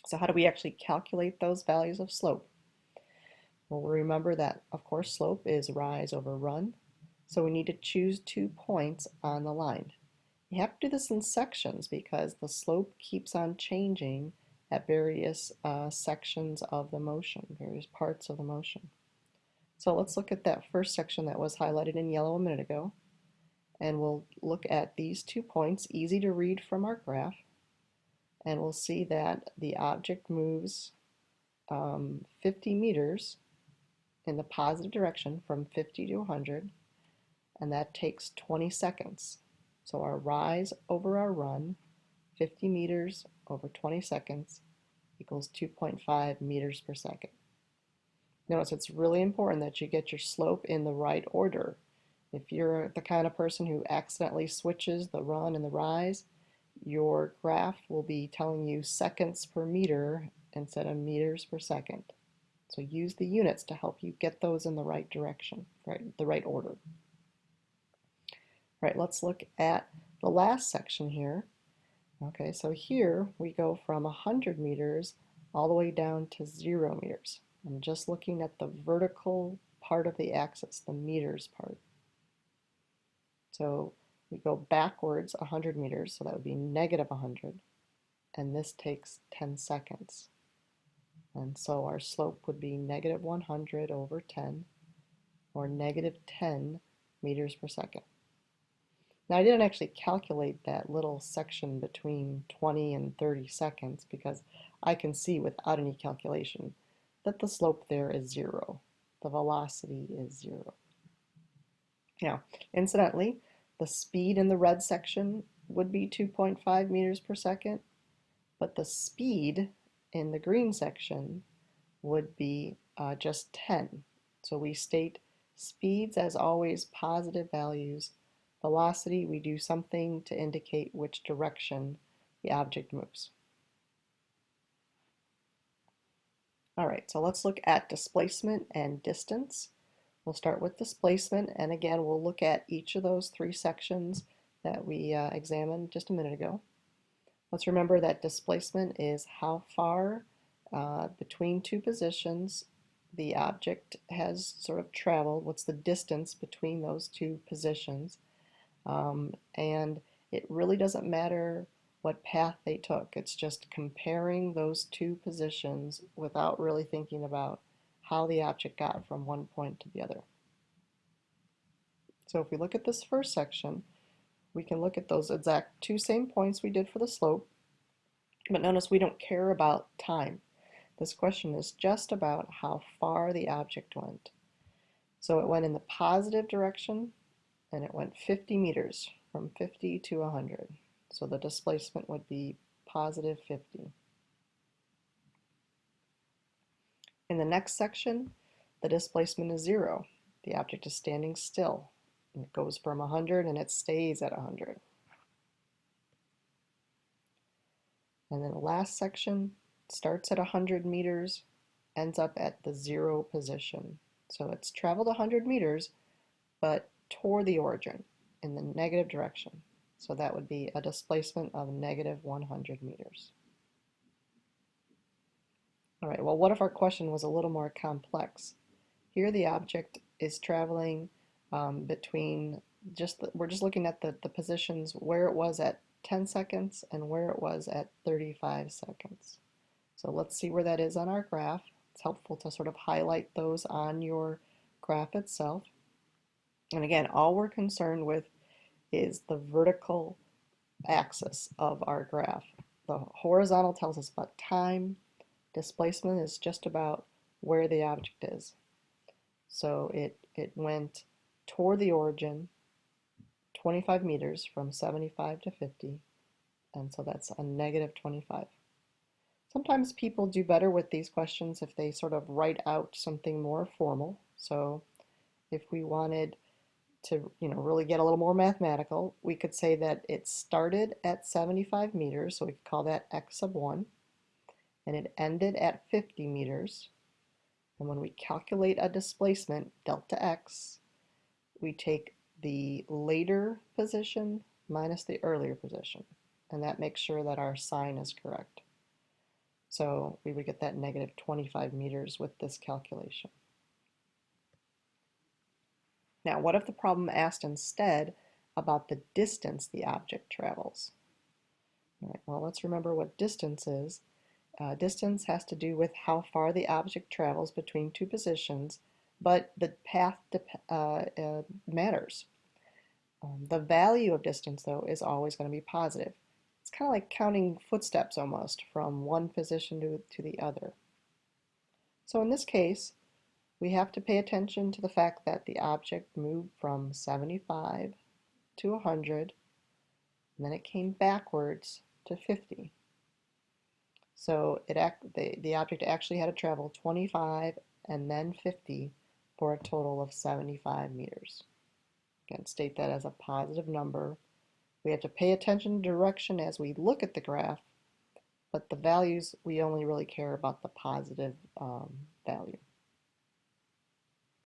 So how do we actually calculate those values of slope? Well, remember that, of course, slope is rise over run. So we need to choose 2 points on the line. You have to do this in sections because the slope keeps on changing at various sections of the motion, various parts of the motion. So let's look at that first section that was highlighted in yellow a minute ago. And we'll look at these 2 points, easy to read from our graph. And we'll see that the object moves 50 meters in the positive direction from 50 to 100, and that takes 20 seconds. So our rise over our run, 50 meters over 20 seconds, equals 2.5 meters per second. Notice it's really important that you get your slope in the right order. If you're the kind of person who accidentally switches the run and the rise, your graph will be telling you seconds per meter instead of meters per second. So use the units to help you get those in the right direction, right, the right order. All right, let's look at the last section here. Okay, so here we go from 100 meters all the way down to 0 meters. I'm just looking at the vertical part of the axis, the meters part. So we go backwards 100 meters, so that would be negative 100, and this takes 10 seconds. And so our slope would be negative 100 over 10, or negative 10 meters per second. Now I didn't actually calculate that little section between 20 and 30 seconds because I can see without any calculation that the slope there is 0. The velocity is 0. Now, incidentally, the speed in the red section would be 2.5 meters per second, but the speed in the green section would be just 10. So we state speeds as always positive values. Velocity, we do something to indicate which direction the object moves. All right, so let's look at displacement and distance. We'll start with displacement, and again, we'll look at each of those 3 sections that we examined just a minute ago. Let's remember that displacement is how far between 2 positions the object has sort of traveled, what's the distance between those 2 positions. And it really doesn't matter what path they took. It's just comparing those 2 positions without really thinking about how the object got from one point to the other. So if we look at this first section, we can look at those exact 2 same points we did for the slope, but notice we don't care about time. This question is just about how far the object went. So it went in the positive direction, and it went 50 meters, from 50 to 100. So the displacement would be positive 50. In the next section, the displacement is 0. The object is standing still. And it goes from 100 and it stays at 100. And then the last section starts at 100 meters, ends up at the 0 position. So it's traveled 100 meters, but toward the origin in the negative direction. So that would be a displacement of negative 100 meters. All right, well, what if our question was a little more complex? Here the object is traveling between, we're just looking at the positions where it was at 10 seconds and where it was at 35 seconds. So let's see where that is on our graph. It's helpful to sort of highlight those on your graph itself. And again, all we're concerned with is the vertical axis of our graph. The horizontal tells us about time. Displacement is just about where the object is. So it went toward the origin 25 meters from 75 to 50, and so that's a negative 25. Sometimes people do better with these questions if they sort of write out something more formal. So if we wanted to really get a little more mathematical, we could say that it started at 75 meters, so we could call that x sub 1, and it ended at 50 meters. And when we calculate a displacement, delta x, we take the later position minus the earlier position, and that makes sure that our sign is correct. So we would get that negative 25 meters with this calculation. Now, what if the problem asked instead about the distance the object travels? All right, well, let's remember what distance is. Distance has to do with how far the object travels between two positions, but the path matters. The value of distance, though, is always going to be positive. It's kind of like counting footsteps almost from one position to the other. So in this case, we have to pay attention to the fact that the object moved from 75 to 100, and then it came backwards to 50. So the object actually had to travel 25 and then 50 for a total of 75 meters. Again, state that as a positive number. We have to pay attention to direction as we look at the graph, but the values, we only really care about the positive value.